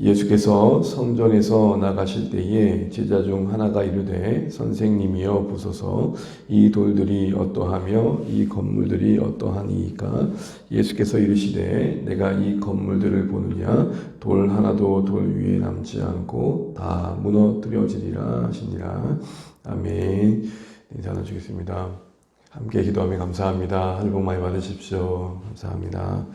예수께서 성전에서 나가실 때에 제자 중 하나가 이르되 선생님이여 보소서 이 돌들이 어떠하며 이 건물들이 어떠하니이까. 예수께서 이르시되 내가 이 건물들을 보느냐 돌 하나도 돌 위에 남지 않고 다 무너뜨려지리라 하시니라. 아멘. 인사 나누겠습니다. 함께 기도하며 감사합니다. 하늘 복 많이 받으십시오. 감사합니다.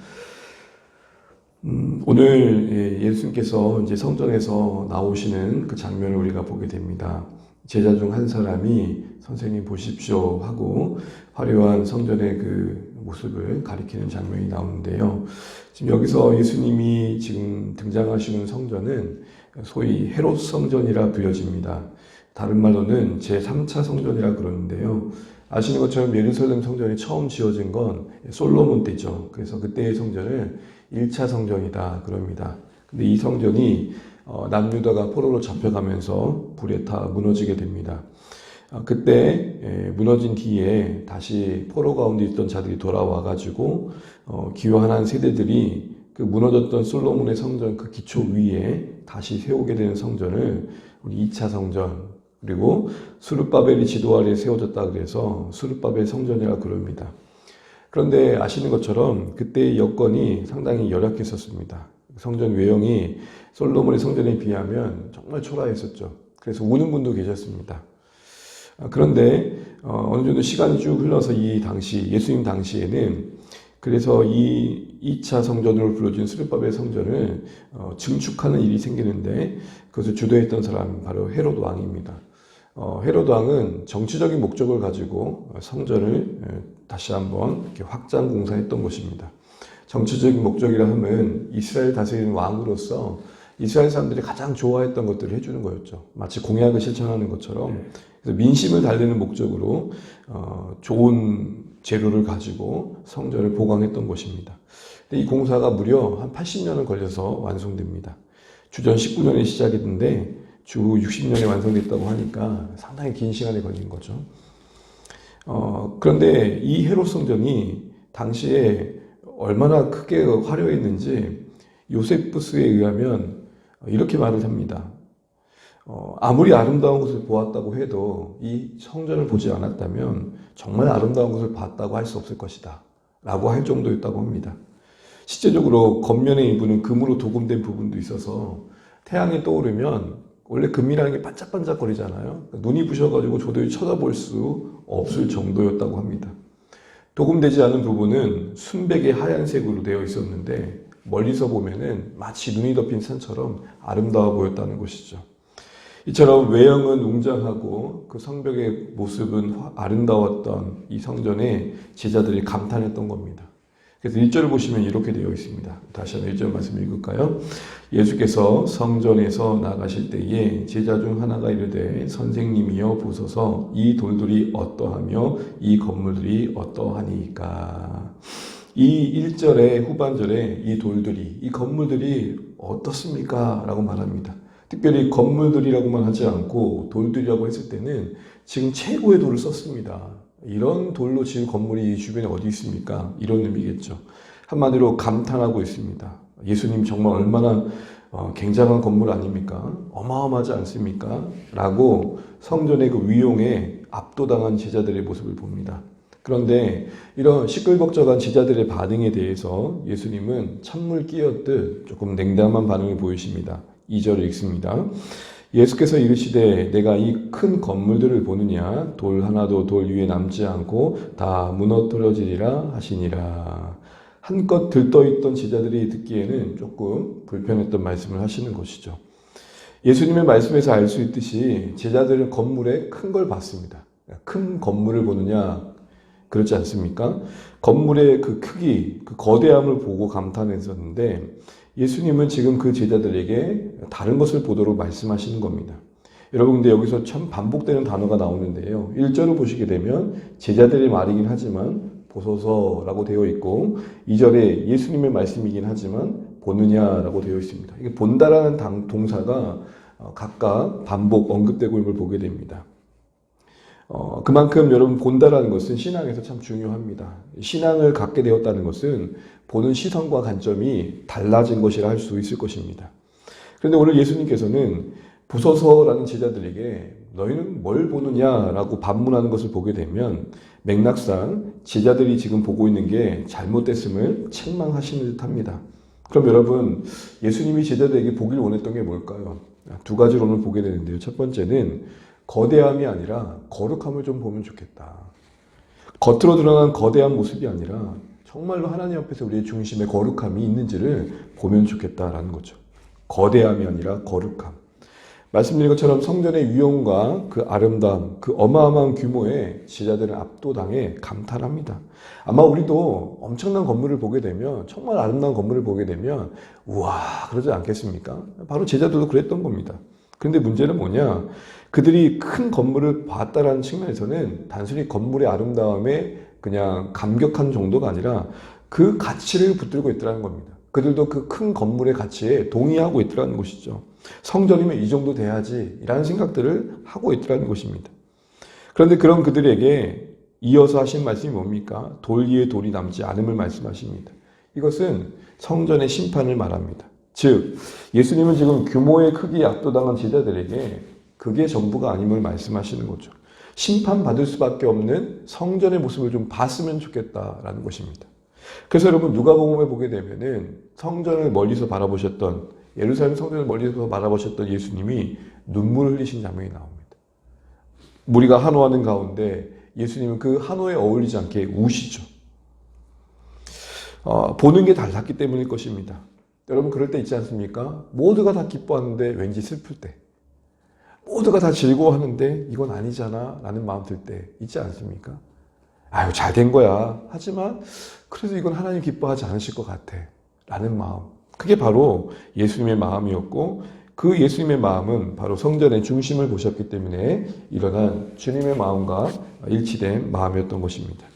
오늘 예수님께서 이제 성전에서 나오시는 그 장면을 우리가 보게 됩니다. 제자 중 한 사람이 선생님 보십시오 하고 화려한 성전의 그 모습을 가리키는 장면이 나오는데요. 지금 여기서 예수님이 지금 등장하시는 성전은 소위 헤롯 성전이라 불려집니다. 다른 말로는 제3차 성전이라 그러는데요. 아시는 것처럼 예루살렘 성전이 처음 지어진 건 솔로몬 때죠. 그래서 그때의 성전을 1차 성전이다 그럽니다. 근데 이 성전이 남유다가 포로로 잡혀가면서 불에 타 무너지게 됩니다. 그때 무너진 뒤에 다시 포로 가운데 있던 자들이 돌아와가지고 기여한 세대들이 그 무너졌던 솔로몬의 성전 그 기초 위에 다시 세우게 되는 성전을 우리 2차 성전, 그리고 수르바벨이 지도 아래 세워졌다 그래서 수르바벨 성전이라고 그럽니다. 그런데 아시는 것처럼 그때의 여건이 상당히 열악했었습니다. 성전 외형이 솔로몬의 성전에 비하면 정말 초라했었죠. 그래서 우는 분도 계셨습니다. 그런데 어느 정도 시간이 쭉 흘러서 이 당시 예수님 당시에는 그래서 이 2차 성전으로 불러진 수르바벨 성전을 증축하는 일이 생기는데 그것을 주도했던 사람이 바로 헤롯 왕입니다. 헤롯 왕은 정치적인 목적을 가지고 성전을 다시 한번 이렇게 확장 공사했던 것입니다. 정치적인 목적이라 하면 이스라엘 다스리는 왕으로서 이스라엘 사람들이 가장 좋아했던 것들을 해주는 거였죠. 마치 공약을 실천하는 것처럼. 그래서 민심을 달래는 목적으로 좋은 재료를 가지고 성전을 보강했던 것입니다. 근데 이 공사가 무려 한 80년을 걸려서 완성됩니다. 주전 19년에 시작이 됐는데 주 60년에 완성됐다고 하니까 상당히 긴 시간이 걸린 거죠. 그런데 이 헤롯 성전이 당시에 얼마나 크게 화려했는지 요세푸스에 의하면 이렇게 말을 합니다. 아무리 아름다운 것을 보았다고 해도 이 성전을 보지 않았다면 정말 아름다운 것을 봤다고 할 수 없을 것이다 라고 할 정도였다고 합니다. 실제적으로 겉면의 일부는 금으로 도금된 부분도 있어서 태양이 떠오르면 원래 금이라는 게 반짝반짝 거리잖아요. 눈이 부셔가지고 도저히 쳐다볼 수 없을 정도였다고 합니다. 도금되지 않은 부분은 순백의 하얀색으로 되어 있었는데 멀리서 보면은 마치 눈이 덮인 산처럼 아름다워 보였다는 것이죠. 이처럼 외형은 웅장하고 그 성벽의 모습은 아름다웠던 이 성전에 제자들이 감탄했던 겁니다. 그래서 1절을 보시면 이렇게 되어 있습니다. 다시 한번 1절 말씀 읽을까요? 예수께서 성전에서 나가실 때에 제자 중 하나가 이르되 선생님이여 보소서 이 돌들이 어떠하며 이 건물들이 어떠하니까. 이 1절의 후반절에 이 돌들이, 이 건물들이 어떻습니까? 라고 말합니다. 특별히 건물들이라고만 하지 않고 돌들이라고 했을 때는 지금 최고의 돌을 썼습니다. 이런 돌로 지은 건물이 이 주변에 어디 있습니까? 이런 의미겠죠. 한마디로 감탄하고 있습니다. 예수님 정말 얼마나 굉장한 건물 아닙니까? 어마어마하지 않습니까? 라고 성전의 그 위용에 압도당한 제자들의 모습을 봅니다. 그런데 이런 시끌벅적한 제자들의 반응에 대해서 예수님은 찬물 끼얹듯 조금 냉담한 반응을 보이십니다. 2절을 읽습니다. 예수께서 이르시되 내가 이 큰 건물들을 보느냐 돌 하나도 돌 위에 남지 않고 다 무너뜨려지리라 하시니라. 한껏 들떠있던 제자들이 듣기에는 조금 불편했던 말씀을 하시는 것이죠. 예수님의 말씀에서 알 수 있듯이 제자들은 건물에 큰 걸 봤습니다. 큰 건물을 보느냐 그렇지 않습니까? 건물의 그 크기, 그 거대함을 보고 감탄했었는데 예수님은 지금 그 제자들에게 다른 것을 보도록 말씀하시는 겁니다. 여러분, 근데 여기서 참 반복되는 단어가 나오는데요. 1절을 보시게 되면 제자들의 말이긴 하지만 보소서라고 되어 있고 2절에 예수님의 말씀이긴 하지만 보느냐라고 되어 있습니다. 이게 본다라는 동사가 각각 반복 언급되고 있는 걸 보게 됩니다. 그만큼 여러분 본다라는 것은 신앙에서 참 중요합니다. 신앙을 갖게 되었다는 것은 보는 시선과 관점이 달라진 것이라 할 수 있을 것입니다. 그런데 오늘 예수님께서는 보소서라는 제자들에게 너희는 뭘 보느냐라고 반문하는 것을 보게 되면 맥락상 제자들이 지금 보고 있는 게 잘못됐음을 책망하시는 듯합니다. 그럼 여러분, 예수님이 제자들에게 보길 원했던 게 뭘까요? 두 가지로 오늘 보게 되는데요. 첫 번째는 거대함이 아니라 거룩함을 좀 보면 좋겠다. 겉으로 드러난 거대한 모습이 아니라 정말로 하나님 앞에서 우리의 중심에 거룩함이 있는지를 보면 좋겠다라는 거죠. 거대함이 아니라 거룩함. 말씀드린 것처럼 성전의 위엄과 그 아름다움, 그 어마어마한 규모에 제자들은 압도당해 감탄합니다. 아마 우리도 엄청난 건물을 보게 되면, 정말 아름다운 건물을 보게 되면 우와 그러지 않겠습니까? 바로 제자들도 그랬던 겁니다. 그런데 문제는 뭐냐? 그들이 큰 건물을 봤다라는 측면에서는 단순히 건물의 아름다움에 그냥 감격한 정도가 아니라 그 가치를 붙들고 있더라는 겁니다. 그들도 그 큰 건물의 가치에 동의하고 있더라는 것이죠. 성전이면 이 정도 돼야지 라는 생각들을 하고 있더라는 것입니다. 그런데 그런 그들에게 이어서 하신 말씀이 뭡니까? 돌 위에 돌이 남지 않음을 말씀하십니다. 이것은 성전의 심판을 말합니다. 즉 예수님은 지금 규모의 크기에 압도당한 제자들에게 그게 전부가 아님을 말씀하시는 거죠. 심판받을 수밖에 없는 성전의 모습을 좀 봤으면 좋겠다라는 것입니다. 그래서 여러분 누가복음에 보게 되면은 성전을 멀리서 바라보셨던, 예루살렘 성전을 멀리서 바라보셨던 예수님이 눈물을 흘리신 장면이 나옵니다. 무리가 한호하는 가운데 예수님은 그 한호에 어울리지 않게 우시죠. 보는 게 달랐기 때문일 것입니다. 여러분 그럴 때 있지 않습니까? 모두가 다 기뻐하는데 왠지 슬플 때, 모두가 다 즐거워하는데 이건 아니잖아 라는 마음 들 때 있지 않습니까? 아유 잘 된 거야. 하지만 그래도 이건 하나님 기뻐하지 않으실 것 같아 라는 마음, 그게 바로 예수님의 마음이었고 그 예수님의 마음은 바로 성전의 중심을 보셨기 때문에 일어난 주님의 마음과 일치된 마음이었던 것입니다.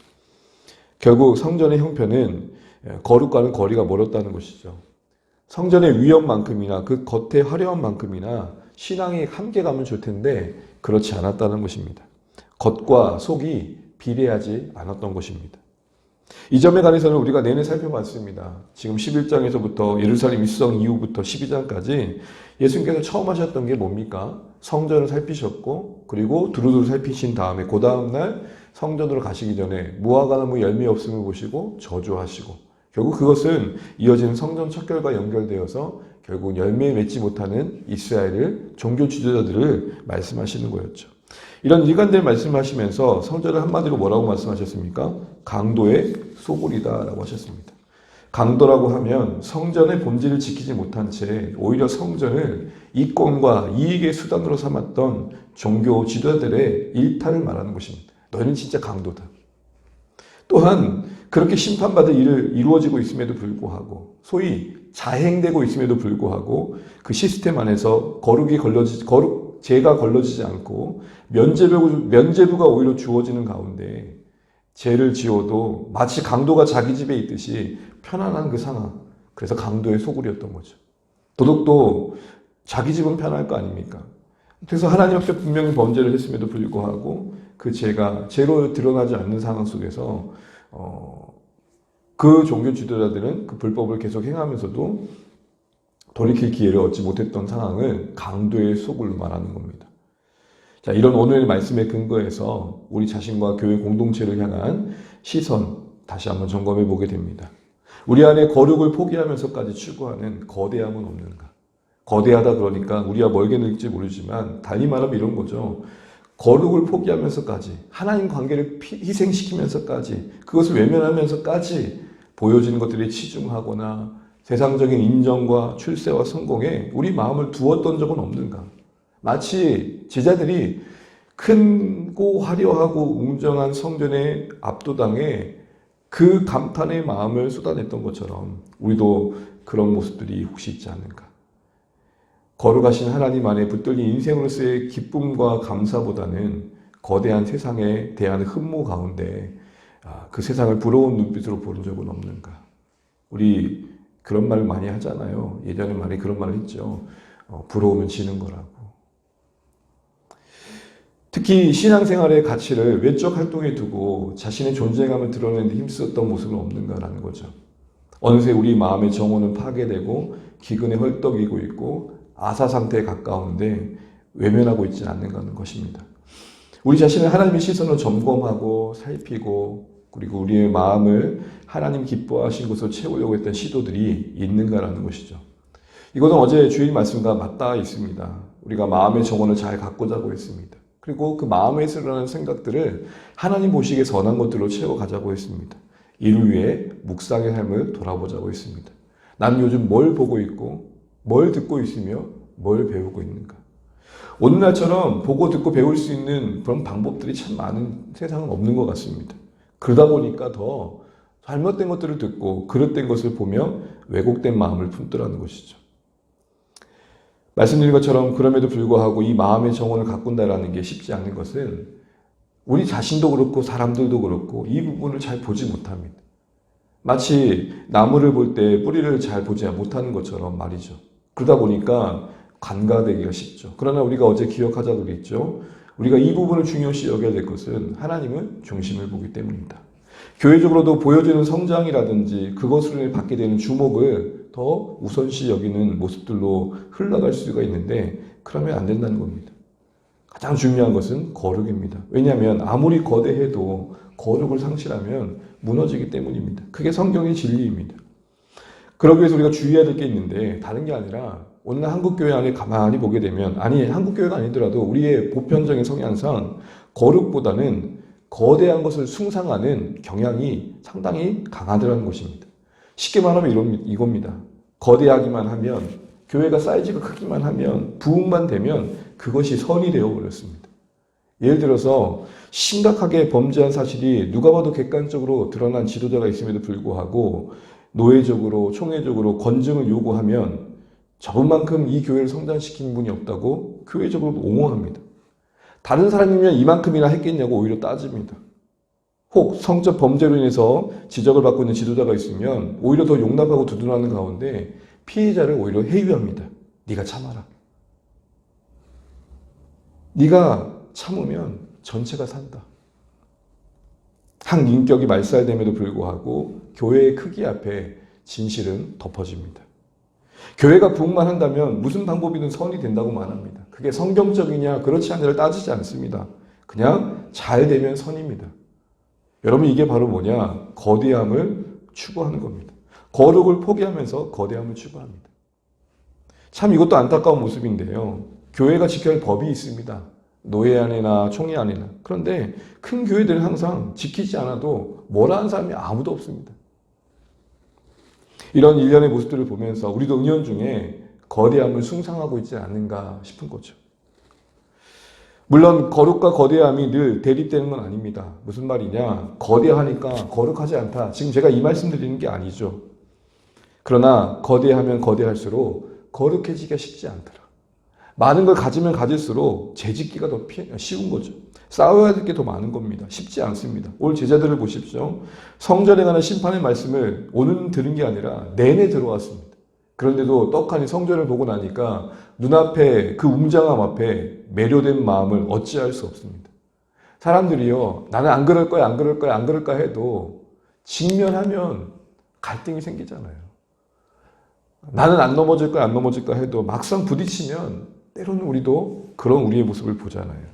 결국 성전의 형편은 거룩과는 거리가 멀었다는 것이죠. 성전의 위엄만큼이나 그 겉의 화려한 만큼이나 신앙의 함께가면 좋을 텐데 그렇지 않았다는 것입니다. 겉과 속이 비례하지 않았던 것입니다. 이 점에 관해서는 우리가 내내 살펴봤습니다. 지금 11장에서부터 예루살렘 입성 이후부터 12장까지 예수님께서 처음 하셨던 게 뭡니까? 성전을 살피셨고 그리고 두루두루 살피신 다음에 그 다음날 성전으로 가시기 전에 무화과나무 열매 없음을 보시고 저주하시고 결국 그것은 이어지는 성전 척결과 연결되어서 결국 열매 맺지 못하는 이스라엘을 종교 지도자들을 말씀하시는 거였죠. 이런 일관된 말씀하시면서 성전을 한마디로 뭐라고 말씀하셨습니까? 강도의 소굴이다라고 하셨습니다. 강도라고 하면 성전의 본질을 지키지 못한 채 오히려 성전을 이권과 이익의 수단으로 삼았던 종교 지도자들의 일탈을 말하는 것입니다. 너희는 진짜 강도다. 또한 그렇게 심판받을 일을 이루어지고 있음에도 불구하고 소위 자행되고 있음에도 불구하고 그 시스템 안에서 죄가 걸러지지 않고 면죄부가 오히려 주어지는 가운데 죄를 지어도 마치 강도가 자기 집에 있듯이 편안한 그 상황, 그래서 강도의 소굴이었던 거죠. 도둑도 자기 집은 편할 거 아닙니까? 그래서 하나님 앞에 분명히 범죄를 했음에도 불구하고 그 죄가 죄로 드러나지 않는 상황 속에서 그 종교 지도자들은 그 불법을 계속 행하면서도 돌이킬 기회를 얻지 못했던 상황을 강도의 소굴로 말하는 겁니다. 자, 이런 오늘의 말씀에 근거해서 우리 자신과 교회 공동체를 향한 시선 다시 한번 점검해 보게 됩니다. 우리 안에 거룩을 포기하면서까지 추구하는 거대함은 없는가? 거대하다 그러니까 우리와 멀게 느낄지 모르지만 달리 말하면 이런 거죠. 거룩을 포기하면서까지 하나님 관계를 희생시키면서까지 그것을 외면하면서까지 보여지는 것들에 치중하거나 세상적인 인정과 출세와 성공에 우리 마음을 두었던 적은 없는가? 마치 제자들이 크고 화려하고 웅장한 성전의 압도당에 그 감탄의 마음을 쏟아냈던 것처럼 우리도 그런 모습들이 혹시 있지 않는가? 거룩하신 하나님 안에 붙들린 인생으로서의 기쁨과 감사보다는 거대한 세상에 대한 흠모 가운데 그 세상을 부러운 눈빛으로 보는 적은 없는가? 우리 그런 말을 많이 하잖아요. 예전에 많이 그런 말을 했죠. 부러우면 지는 거라고. 특히 신앙생활의 가치를 외적 활동에 두고 자신의 존재감을 드러내는 데 힘썼던 모습은 없는가라는 거죠. 어느새 우리 마음의 정원은 파괴되고 기근에 헐떡이고 있고 아사 상태에 가까운데 외면하고 있지는 않는가 것입니다. 우리 자신을 하나님의 시선으로 점검하고 살피고 그리고 우리의 마음을 하나님 기뻐하신 것으로 채우려고 했던 시도들이 있는가라는 것이죠. 이것은 어제 주일 말씀과 맞닿아 있습니다. 우리가 마음의 정원을 잘 가꾸자고 했습니다. 그리고 그 마음에서 일어나는 생각들을 하나님 보시기에 선한 것들로 채워가자고 했습니다. 이를 위해 묵상의 삶을 돌아보자고 했습니다. 나는 요즘 뭘 보고 있고 뭘 듣고 있으며 뭘 배우고 있는가. 오늘날처럼 보고 듣고 배울 수 있는 그런 방법들이 참 많은 세상은 없는 것 같습니다. 그러다 보니까 더 잘못된 것들을 듣고 그릇된 것을 보며 왜곡된 마음을 품더라는 것이죠. 말씀드린 것처럼 그럼에도 불구하고 이 마음의 정원을 가꾼다라는 게 쉽지 않은 것은 우리 자신도 그렇고 사람들도 그렇고 이 부분을 잘 보지 못합니다. 마치 나무를 볼 때 뿌리를 잘 보지 못하는 것처럼 말이죠. 그러다 보니까 관가되기가 쉽죠. 그러나 우리가 어제 기억하자고 그랬죠. 우리가 이 부분을 중요시 여겨야 될 것은 하나님은 중심을 보기 때문입니다. 교회적으로도 보여지는 성장이라든지 그것을 받게 되는 주목을 더 우선시 여기는 모습들로 흘러갈 수가 있는데 그러면 안 된다는 겁니다. 가장 중요한 것은 거룩입니다. 왜냐하면 아무리 거대해도 거룩을 상실하면 무너지기 때문입니다. 그게 성경의 진리입니다. 그러기 위해서 우리가 주의해야 될 게 있는데 다른 게 아니라 오늘 한국교회 안에 가만히 보게 되면 아니 한국교회가 아니더라도 우리의 보편적인 성향상 거룩보다는 거대한 것을 숭상하는 경향이 상당히 강하더라는 것입니다. 쉽게 말하면 이겁니다. 거대하기만 하면 교회가 사이즈가 크기만 하면 부흥만 되면 그것이 선이 되어버렸습니다. 예를 들어서 심각하게 범죄한 사실이 누가 봐도 객관적으로 드러난 지도자가 있음에도 불구하고 노예적으로 총회적으로 건증을 요구하면 저분만큼 이 교회를 성장시킨 분이 없다고 교회적으로 옹호합니다. 다른 사람이면 이만큼이나 했겠냐고 오히려 따집니다. 혹 성적 범죄로 인해서 지적을 받고 있는 지도자가 있으면 오히려 더 용납하고 두둔하는 가운데 피해자를 오히려 해유합니다. 네가 참아라. 네가 참으면 전체가 산다. 항인격이 말살됨에도 불구하고 교회의 크기 앞에 진실은 덮어집니다. 교회가 부흥만 한다면 무슨 방법이든 선이 된다고 말합니다. 그게 성경적이냐 그렇지 않냐를 따지지 않습니다. 그냥 잘 되면 선입니다. 여러분 이게 바로 뭐냐? 거대함을 추구하는 겁니다. 거룩을 포기하면서 거대함을 추구합니다. 참 이것도 안타까운 모습인데요. 교회가 지켜야 할 법이 있습니다. 노예 안에나 총회 안에나. 그런데 큰 교회들은 항상 지키지 않아도 뭐라 하는 사람이 아무도 없습니다. 이런 일련의 모습들을 보면서 우리도 은연중에 거대함을 숭상하고 있지 않는가 싶은 거죠. 물론 거룩과 거대함이 늘 대립되는 건 아닙니다. 무슨 말이냐? 거대하니까 거룩하지 않다. 지금 제가 이 말씀 드리는 게 아니죠. 그러나 거대하면 거대할수록 거룩해지기가 쉽지 않더라. 많은 걸 가지면 가질수록 재짓기가 더 쉬운 거죠. 싸워야 될 게 더 많은 겁니다. 쉽지 않습니다. 오늘 제자들을 보십시오. 성전에 관한 심판의 말씀을 오늘은 들은 게 아니라 내내 들어왔습니다. 그런데도 떡하니 성전을 보고 나니까 눈앞에 그 웅장함 앞에 매료된 마음을 어찌할 수 없습니다. 사람들이요. 나는 안 그럴 거야, 안 그럴 거야, 안 그럴까 해도 직면하면 갈등이 생기잖아요. 나는 안 넘어질 거야, 안 넘어질 거야 해도 막상 부딪히면 때로는 우리도 그런 우리의 모습을 보잖아요.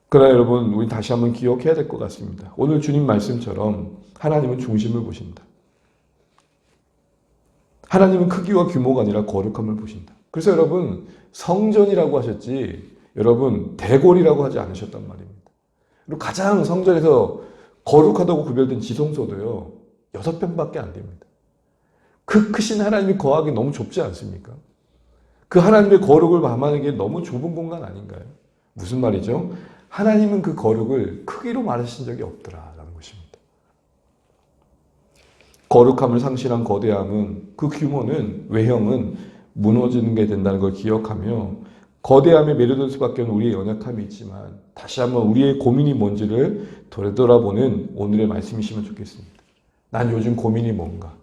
그러나 여러분, 우리 다시 한번 기억해야 될 것 같습니다. 오늘 주님 말씀처럼 하나님은 중심을 보신다. 하나님은 크기와 규모가 아니라 거룩함을 보신다. 그래서 여러분, 성전이라고 하셨지 여러분 대궐이라고 하지 않으셨단 말입니다. 그리고 가장 성전에서 거룩하다고 구별된 지성소도요 6평밖에 안 됩니다. 그 크신 하나님이 거하기 너무 좁지 않습니까? 그 하나님의 거룩을 감하기 너무 좁은 공간 아닌가요? 무슨 말이죠? 하나님은 그 거룩을 크기로 말하신 적이 없더라라는 것입니다. 거룩함을 상실한 거대함은 그 규모는 외형은 무너지는 게 된다는 걸 기억하며 거대함에 매료될 수밖에 없는 우리의 연약함이 있지만 다시 한번 우리의 고민이 뭔지를 되돌아보는 오늘의 말씀이시면 좋겠습니다. 난 요즘 고민이 뭔가?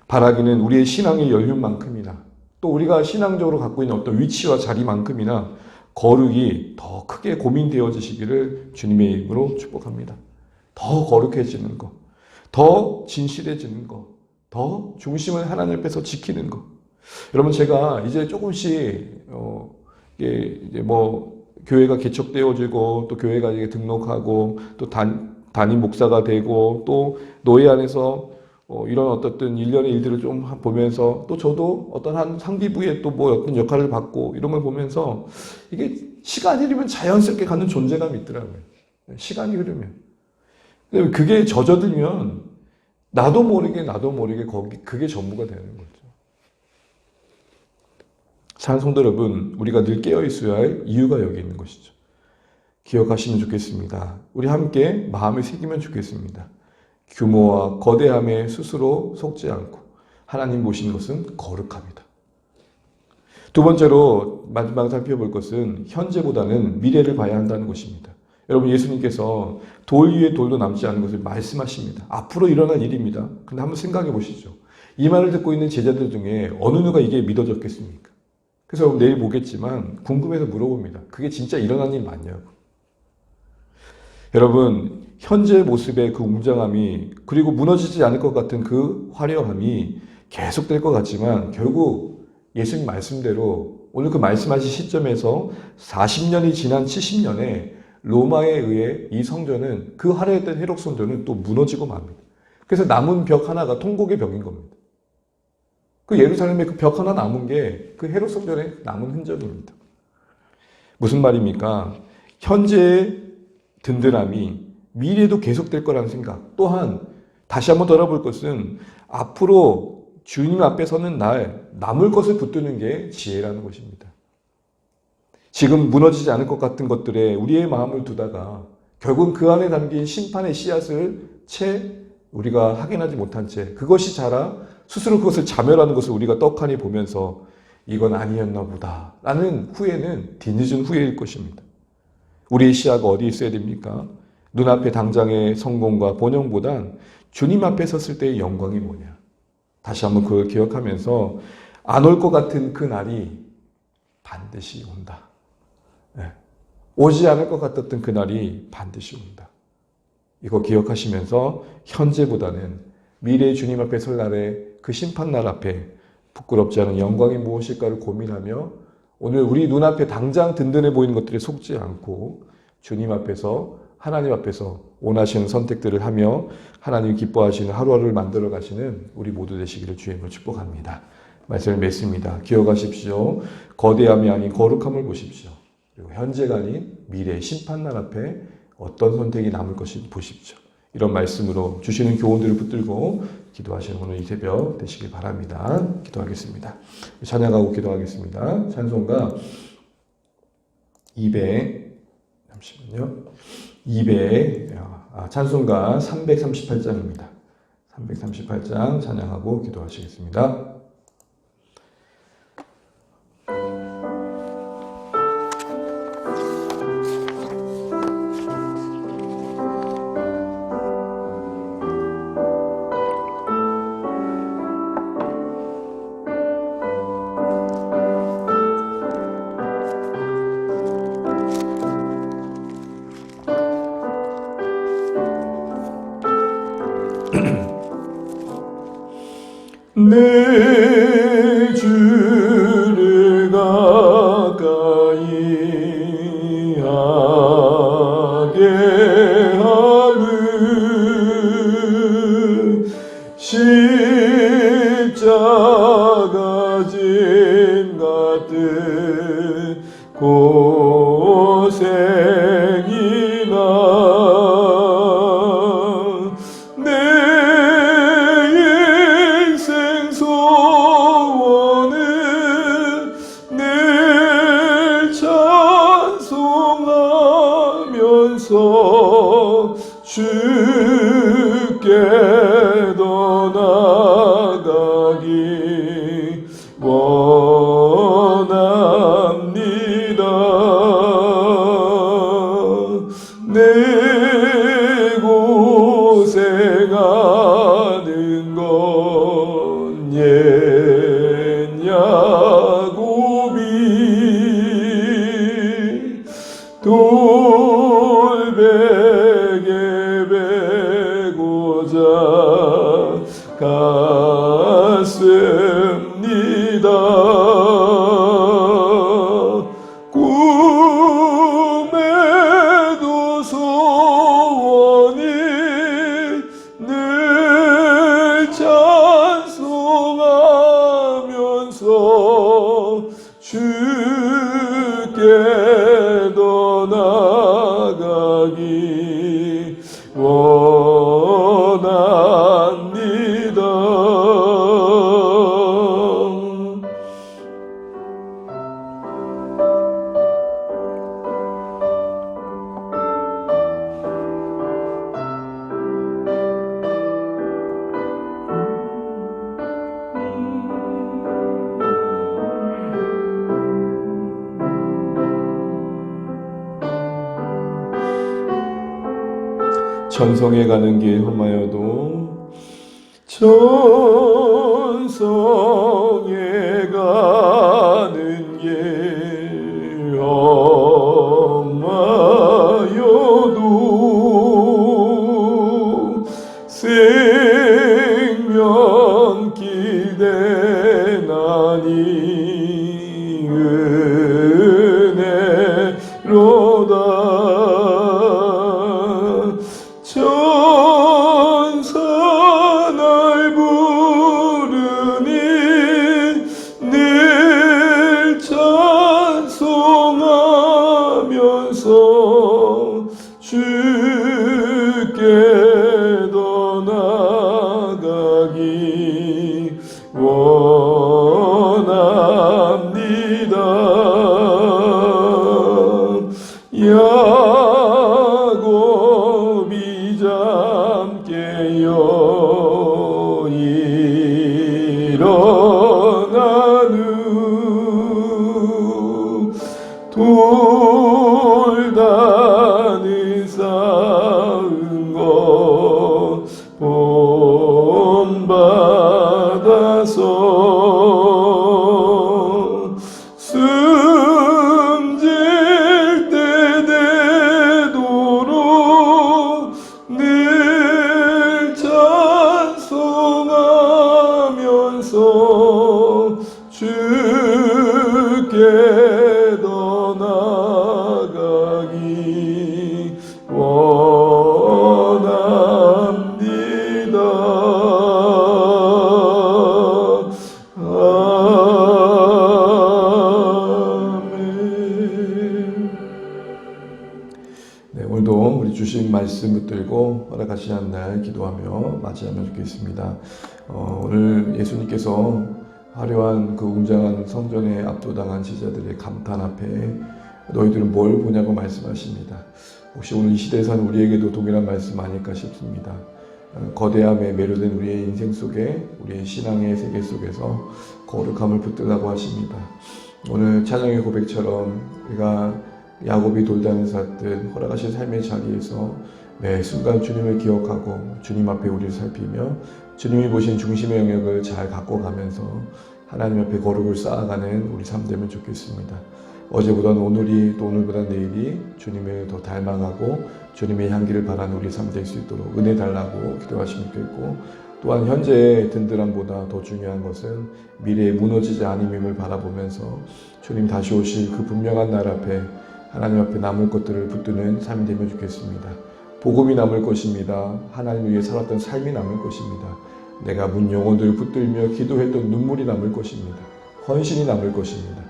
바라기는 우리의 신앙의 연륜만큼이나 또 우리가 신앙적으로 갖고 있는 어떤 위치와 자리만큼이나 거룩이 더 크게 고민되어지시기를 주님의 이름으로 축복합니다. 더 거룩해지는 것, 더 진실해지는 것, 더 중심을 하나님 앞에서 지키는 것, 여러분, 제가 이제 조금씩 이게 이제 뭐 교회가 개척되어지고 또 교회가 이제 등록하고 또 담임 목사가 되고 또 노예 안에서 이런 어떤 일련의 일들을 좀 보면서 또 저도 어떤 한 상기부에 또 뭐 어떤 역할을 받고 이런 걸 보면서 이게 시간이 흐르면 자연스럽게 가는 존재감이 있더라고요. 시간이 흐르면. 그게 젖어들면 나도 모르게 그게 전부가 되는 거죠. 사랑하는 성도 여러분, 우리가 늘 깨어 있어야 할 이유가 여기 있는 것이죠. 기억하시면 좋겠습니다. 우리 함께 마음에 새기면 좋겠습니다. 규모와 거대함에 스스로 속지 않고 하나님 보시는 것은 거룩합니다. 두 번째로 마지막으로 살펴볼 것은 현재보다는 미래를 봐야 한다는 것입니다. 여러분, 예수님께서 돌 위에 돌도 남지 않은 것을 말씀하십니다. 앞으로 일어날 일입니다. 근데 한번 생각해 보시죠. 이 말을 듣고 있는 제자들 중에 어느 누가 이게 믿어졌겠습니까? 그래서 여러분, 내일 보겠지만 궁금해서 물어봅니다. 그게 진짜 일어난 일 맞냐고. 여러분, 현재 모습의 그 웅장함이 그리고 무너지지 않을 것 같은 그 화려함이 계속될 것 같지만 결국 예수님 말씀대로 오늘 그 말씀하신 시점에서 40년이 지난 70년에 로마에 의해 이 성전은 그 화려했던 헤롯 성전은 또 무너지고 맙니다. 그래서 남은 벽 하나가 통곡의 벽인 겁니다. 그 예루살렘에 그 벽 하나 남은 게 그 헤롯 성전의 남은 흔적입니다. 무슨 말입니까? 현재의 든든함이 미래에도 계속될 거라는 생각. 또한 다시 한번 돌아볼 것은 앞으로 주님 앞에 서는 날 남을 것을 붙드는 게 지혜라는 것입니다. 지금 무너지지 않을 것 같은 것들에 우리의 마음을 두다가 결국은 그 안에 담긴 심판의 씨앗을 채 우리가 확인하지 못한 채 그것이 자라 스스로 그것을 자멸하는 것을 우리가 떡하니 보면서 이건 아니었나 보다 라는 후회는 뒤늦은 후회일 것입니다. 우리의 시야가 어디에 있어야 됩니까? 눈앞의 당장의 성공과 번영보단 주님 앞에 섰을 때의 영광이 뭐냐. 다시 한번 그걸 기억하면서 안 올 것 같은 그 날이 반드시 온다. 오지 않을 것 같았던 그 날이 반드시 온다. 이거 기억하시면서 현재보다는 미래의 주님 앞에 설 날에 그 심판날 앞에 부끄럽지 않은 영광이 무엇일까를 고민하며 오늘 우리 눈앞에 당장 든든해 보이는 것들에 속지 않고 주님 앞에서 하나님 앞에서 원하시는 선택들을 하며 하나님 기뻐하시는 하루하루를 만들어 가시는 우리 모두 되시기를 주님으로 축복합니다. 말씀을 맺습니다. 기억하십시오. 거대함이 아닌 거룩함을 보십시오. 그리고 현재가 아닌 미래의 심판날 앞에 어떤 선택이 남을 것인지 보십시오. 이런 말씀으로 주시는 교훈들을 붙들고 기도하시는 오늘 이 새벽 되시길 바랍니다. 기도하겠습니다. 찬양하고 기도하겠습니다. 찬송가 찬송가 338장입니다. 338장 찬양하고 기도하시겠습니다. 내 주를 가까이 하게 하는 십자가 짐 같은 고생이나 주께 더 나아가기 원합니다. 주께 더 나아가기 원합니다. 천성에 가는 길 험하여도 천성에 가는 길 험하여도 생명길 대나니 은혜로다. 천사 날 부르니 늘 찬송하면서 주께 더 나아가기 원합니다. 야곱이 잠깨어 일어난 후 돌다는 쌓은 것 본받아서 숨질 때 되도록 늘 찬송하면서 주께 더 나아가기 원합니다. 아멘. 네, 오늘도 우리 주신 말씀 붙들고 허락하시는 날 기도하며 맞이하면 좋겠습니다. 오늘 예수님께서 화려한 그 웅장한 성전에 압도당한 제자들의 감탄 앞에 너희들은 뭘 보냐고 말씀하십니다. 혹시 오늘 이 시대에 사는 우리에게도 동일한 말씀 아닐까 싶습니다. 거대함에 매료된 우리의 인생 속에, 우리의 신앙의 세계 속에서 거룩함을 붙들라고 하십니다. 오늘 찬양의 고백처럼 우리가 야곱이 돌단을 샀듯 허락하신 삶의 자리에서 매 순간 주님을 기억하고 주님 앞에 우리를 살피며 주님이 보신 중심의 영역을 잘 갖고 가면서 하나님 앞에 거룩을 쌓아가는 우리 삶 되면 좋겠습니다. 어제보다는 오늘이, 또 오늘보다 내일이 주님을 더 닮아가고 주님의 향기를 바라는 우리 삶 될 수 있도록 은혜 달라고 기도하시면 좋겠고, 또한 현재의 든든함보다 더 중요한 것은 미래의 무너지지 않음임을 바라보면서 주님 다시 오실 그 분명한 날 앞에 하나님 앞에 남을 것들을 붙드는 삶이 되면 좋겠습니다. 복음이 남을 것입니다. 하나님을 위해 살았던 삶이 남을 것입니다. 내가 문 영혼들을 붙들며 기도했던 눈물이 남을 것입니다. 헌신이 남을 것입니다.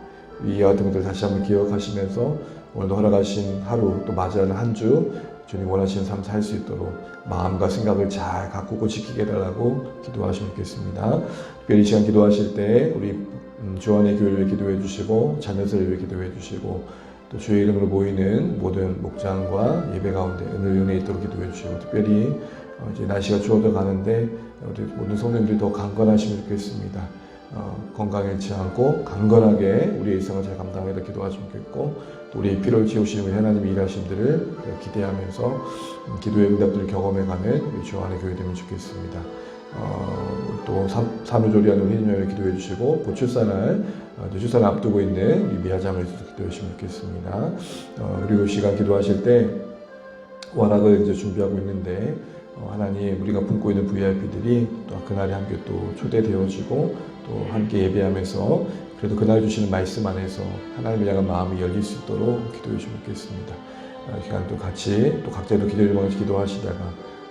이와 같은 것들 다시 한번 기억하시면서 오늘도 허락하신 하루, 또 맞이하는 한 주 주님 원하시는 삶 살 수 있도록 마음과 생각을 잘 가꾸고 지키게 해달라고 기도하시면 좋겠습니다. 특별히 이 시간 기도하실 때 우리 주안의 교회를 위해 기도해 주시고 자녀들을 위해 기도해 주시고 또 주의 이름으로 모이는 모든 목장과 예배 가운데 은혜 있도록 기도해 주시고, 특별히 이제 날씨가 추워져 가는데 우리 모든 성도님들이 더 강건하시면 좋겠습니다. 건강 잃지 않고 강건하게 우리의 일상을 잘 감당하도록 기도하시면 좋겠고, 또 우리의 피로를 채우시는 하나님의 일하심들을 기대하면서 기도의 응답들을 경험해가는 우리 주 안의 교회 되면 좋겠습니다. 또 산후조리하는 우리 희녀를 기도해 주시고, 곧 출산을 앞두고 있는 우리 미아자매도 기도해 주시면 좋겠습니다. 그리고 시간 기도하실 때 완학을 이제 준비하고 있는데 하나님, 우리가 품고 있는 VIP들이 또 그날에 함께 또 초대되어지고 또 함께 예배하면서 그래도 그날 주시는 말씀 안에서 하나님을 향한 마음이 열릴 수 있도록 기도해 주시면 좋겠습니다. 이 시간 또 같이 또 각자도 기도를 기도하시다가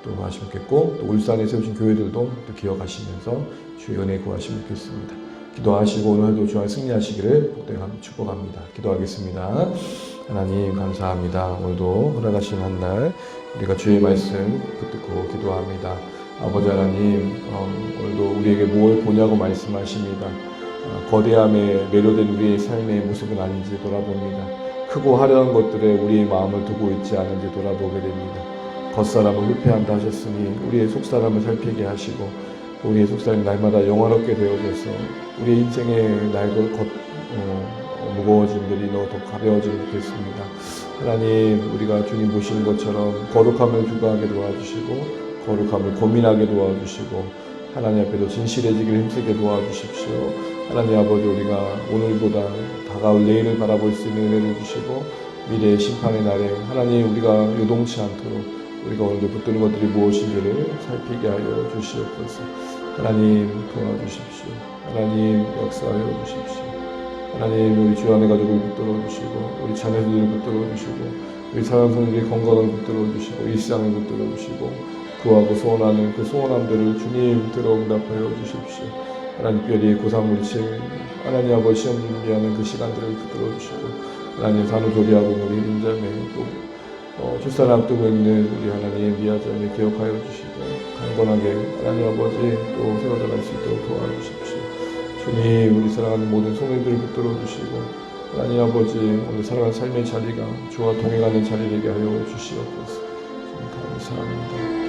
또 하시면 좋겠고, 또 울산에 세우신 교회들도 또 기억하시면서 주의 은혜 구하시면 좋겠습니다. 기도하시고 오늘도 주와 승리하시기를 복되게 축복합니다. 기도하겠습니다. 하나님 감사합니다. 오늘도 허락하신 한 날 우리가 주의 말씀 붙들고 기도합니다. 아버지 하나님, 오늘도 우리에게 무엇을 보냐고 말씀하십니다. 거대함에 매료된 우리의 삶의 모습은 아닌지 돌아봅니다. 크고 화려한 것들에 우리의 마음을 두고 있지 않은지 돌아보게 됩니다. 겉사람을 흡해한다 하셨으니 우리의 속사람을 살피게 하시고 우리의 속사람이 날마다 영화롭게 되어져서 우리의 인생의 무거워짐들이 더 가벼워지면 좋겠습니다. 하나님, 우리가 주님 보시는 것처럼 거룩함을 추구하게 도와주시고 거룩함을 고민하게 도와주시고 하나님 앞에도 진실해지기를 힘쓰게 도와주십시오. 하나님 아버지, 우리가 오늘보다 다가올 내일을 바라볼 수 있는 은혜를 주시고 미래의 심판의 날에 하나님 우리가 요동치 않도록 우리가 오늘도 붙드는 것들이 무엇인지를 살피게 하여 주시옵소서. 하나님 도와주십시오. 하나님 역사하여 주십시오. 하나님 우리 주 안의 가족을 붙들어 주시고 우리 자녀들을 붙들어 주시고 우리 사랑성들의 건강을 붙들어 주시고 일상을 붙들어 주시고 구하고 소원하는 그 소원함들을 주님 들어 응답하여 주십시오. 하나님 특별히 고3 하나님 아버지 시험 준비하는 그 시간들을 붙들어 주시고 하나님 산후조리하고 있는 우리 임자매 또 출산 앞두고 있는 우리 하나님 미아자매 기억하여 주시고 강건하게 하나님 아버지 또 세워져갈 수 있도록 도와주십시오. 주님, 우리 사랑하는 모든 성도들을 붙들어 주시고 하나님 아버지 오늘 살아가는 삶의 자리가 주와 동행하는 자리 되게 하여 주시옵소서. 주님 감사합니다.